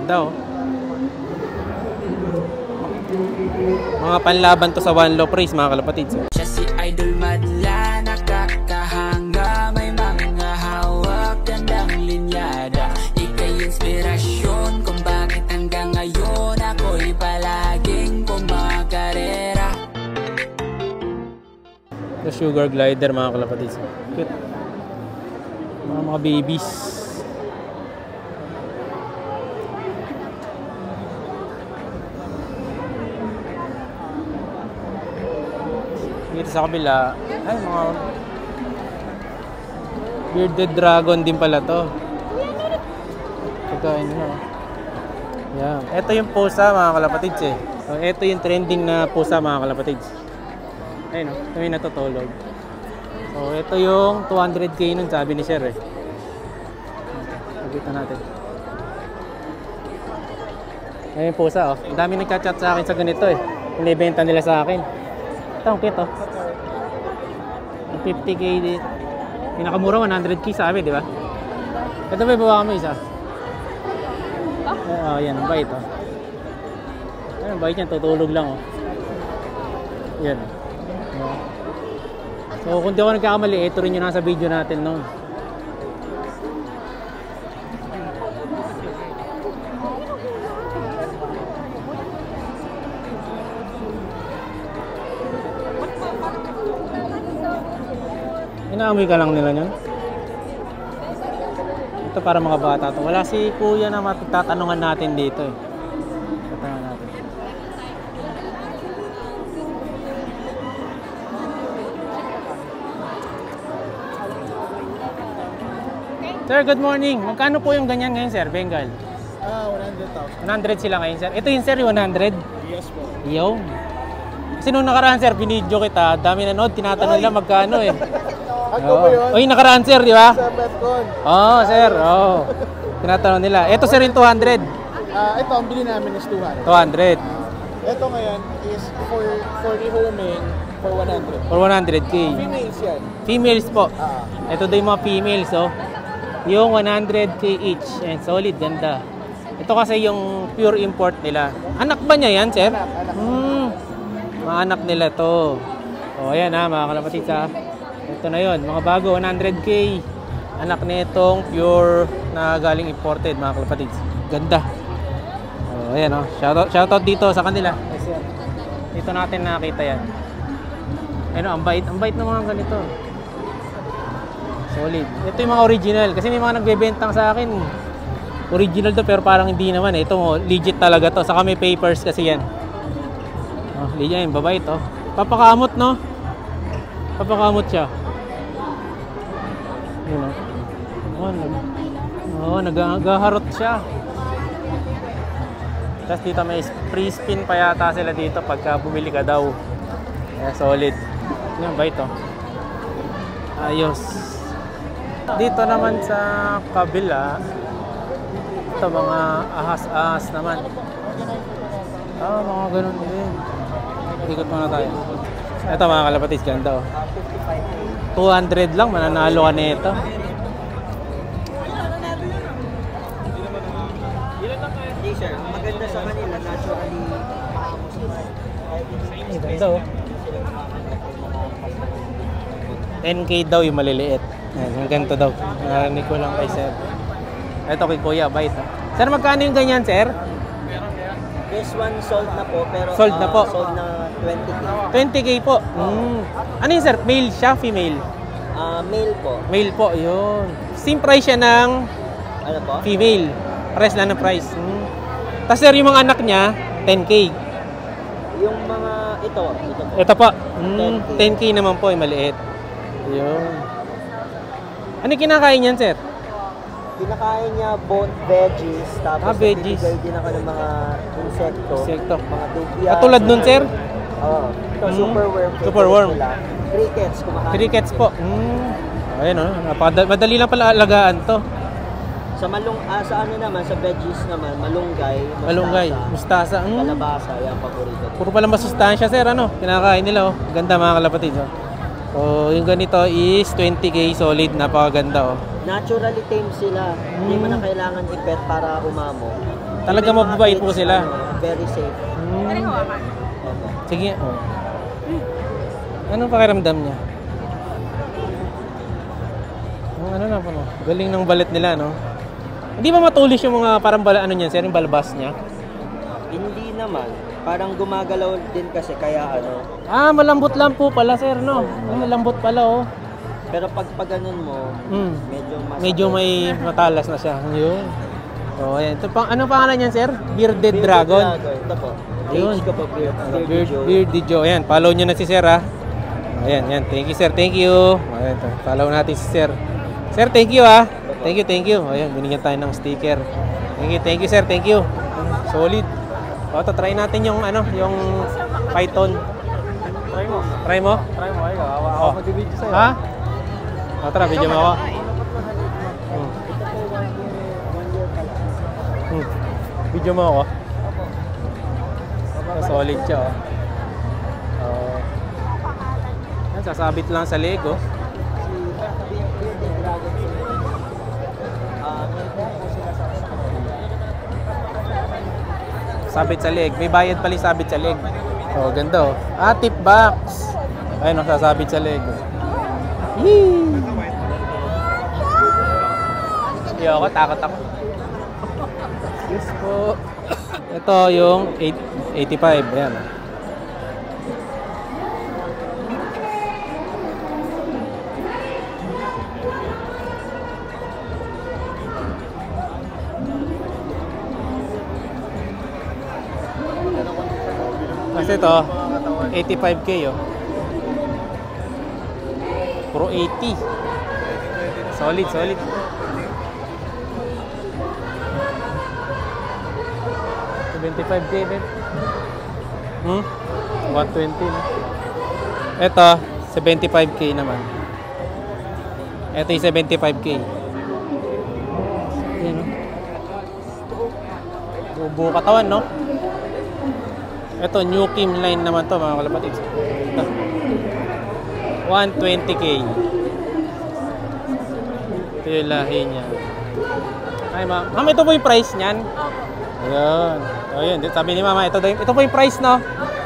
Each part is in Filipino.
Ganda oh. Mga panlaban to sa one low praise mga kalapatids. Siya si Idol Madla, nakakahanga, may mga hawak, gandang linyada. Ika'y inspirasyon kung bakit hanggang ngayon ako'y palaging kumakarera. The sugar glider mga kalapatids. Cute. Mga babies. Dito sa kabila, ay mga bearded dragon din pala to. Pagkain nila. Yan. Ito yung pusa mga kalapatids eh. So, ito yung trending na pusa mga kalapatids. Ayun o, ito yung natutulog. So ito yung 200k nun sabi ni Sir eh. Nakita natin. Ayun yung pusa oh. Ang dami nagchat-chat sa akin sa ganito eh. Inibenta nila sa akin. Ito ang cute oh. 50k dito. Pinakamura 100k sabi, di ba? Ito ba bawa kami isa? Oh, yan, ang bait oh. Ang bait yan, tutulog lang oh. Yan. So kung di ako nagkakamali, ito rin yung nasa video natin noon. Inaamoy ka lang nila yan. Ito para mga bata to. Wala si kuya na matatanungan natin dito eh. Tatanungan natin. Sir, good morning. Magkano po yung ganyan ngayon, sir? Bengal? 100,000. 100 sila ngayon, sir. Ito yung sir, yung 100? Yes po. Yo. Kasi nung nakaraan, sir, binidyo kita. Dami nanood, tinatanong nila magkano eh. Ako po yun. Oy, nakaraan, sir, di ba? Sa Petcon. Oo, sir. Oo. Tinatanong nila. Ito, sir, yung 200. Ito, ang bili namin is 200. 200. Ito ngayon is for rehoming for 100. For 100k. Females yan. Females po. Ito daw yung mga females, oh. Yung 100k each. And solid, ganda. Ito kasi yung pure import nila. Anak ba niya yan, sir? Anak. Mga anak nila to. O, ayan ha, mga kalapatids ha. Ito na yon, mga bago, 100k. Anak nitong pure na galing imported, mga kalapatids. Ganda. O, ayan o. Shoutout dito sa kanila. Dito natin nakita yan. Ano, ang bait ng mga ganito. Solid. Ito yung mga original. Kasi may mga nagbebentang sa akin. Original to pero parang hindi naman eh. Ito mo, legit talaga to. Saka may papers kasi yan. Oh, legit yan. Babait to. Papakamot no? Papakamot siya. Yun o. Nagaharot siya. Tapos dito may free spin pa yata sila dito pagka bumili ka daw. Kaya solid. Yun, bait to. Ayos. Dito naman sa kabila, ito mga ahas-ahas naman. Mga ganun din. Ikot muna tayo. Ito mga kalapatids, ganda oh. 200 lang, mananalo ka nito. Hindi sir, maganda sa kanila, naturally Ganda oh. 10k daw yung maliliit. Yung ganito daw. Narinig ko lang kay sir. Ito kay kuya, bait oh. Sir, magkano yung ganyan, sir? This one sold na po, pero Sold na po. sold na 20k. 20k po. Ano yun, sir? Male siya, female? Male po. Male po, yun. Same price siya ng Ano po? female. Pares lang ng price. Tapos sir, yung mga anak niya, 10k. Yung mga ito po. Ito po, 10k naman po, yung maliit. Yun. Ano yung kinakain niyan, sir? Kinakain niya both veggies, tapos veggies. bibigay din ako ng mga insekto. Mga dugyan. Katulad nun, sir? Oo. Ito, superworm. Superworm. Crickets, kumakain. Crickets po. Ayun o, madali lang pala alagaan to. Sa sa ano naman, sa veggies naman, malunggay, mustasa. Malunggay, mustasa. Kalabasa, yan, paborito. Puro pala masustansya, sir, ano? Kinakain nila, oh. Ganda mga kalapatid, oh. So, yung ganito is 20k solid, napakaganda, oh. Naturally tame sila. Hindi mo na kailangan i-pet para umamo. Talaga mababait po sila. Very safe. Sige, oh. Anong pakiramdam niya? Ano na po, no? Galing ng balat nila, no? Hindi ba matulis yung mga parang ano niyan, sir, yung balbas niya? Hindi naman. Parang gumagalaw din kasi kaya ano. Ah, malambot lang po pala, sir, no? Malambot pala, oh. Pero pag ganun mo, Medyo may matalas na siya. Yun. Oh, ayan. Ito pang ano pangalan niyan, sir? Bearded Dragon. Ito po. Ayun. Age ko po, Bearded Joe. Ayan, follow niyo na si sir, ha. Ayan, ayan. Thank you, sir. Thank you. Ayan, follow natin si sir. Sir, thank you, ha. Thank you, thank you. Ayan, binigyan tayo ng sticker. Thank you, sir. Thank you. Solid. O, try natin yung ano, yung Python. Try mo. Try mo? Try mo. Ay, ako mag-video sa'yo. Ha? O, tara, video mo ako. Video mo ako. Solid siya, oh. Sasabit lang sa leg, oh. Sabit sa leg. May bayad pala sabit sa leg. Oh, ganda, oh. Ah, tip box. Ayun, oh, sasabit sa leg. Yee! Ako, takot ako. Yes po. Ito yung 85. Ayan. Kasi ito, 85K, oh. Puro 80. Solid, solid. $25K, babe. 120 na. Ito, 75K naman. Ito yung 75K. Ayan, no? Buo katawan, no? Ito, New Kim line naman to, mga kalapatids. 120K. Ito yung lahi niya. Ay, ma'am. Ma'am, ito po yung price niyan? Ayan. O, yun. Sabi ni mama, ito po yung price, no?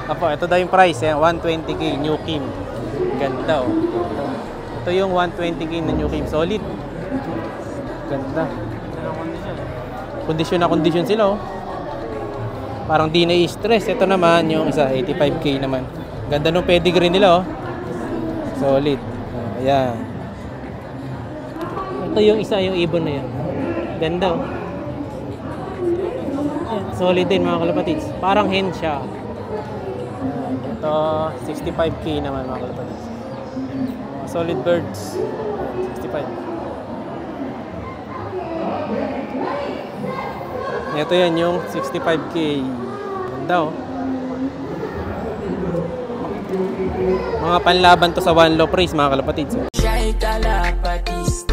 Apo, ito daw yung price. 120K, New Kim. Ganda, oh. Ito yung 120K na New Kim. Solid. Ganda. Kondisyon na kondisyon sila, oh. Parang di na-stress. Ito naman, yung isa, 85K naman. Ganda nung pedigree nila, oh. Solid. Ayan. Ito yung isa, yung ibon na yun. Ganda, oh. Solid din, mga kalapatids. Parang hen siya. Ito, 65K naman, mga kalapatids. Solid birds. 65. Ito yan, yung 65K. Ganda, oh. Mga panlaban to sa one low price, mga kalapatids. Siya'y kalapatista.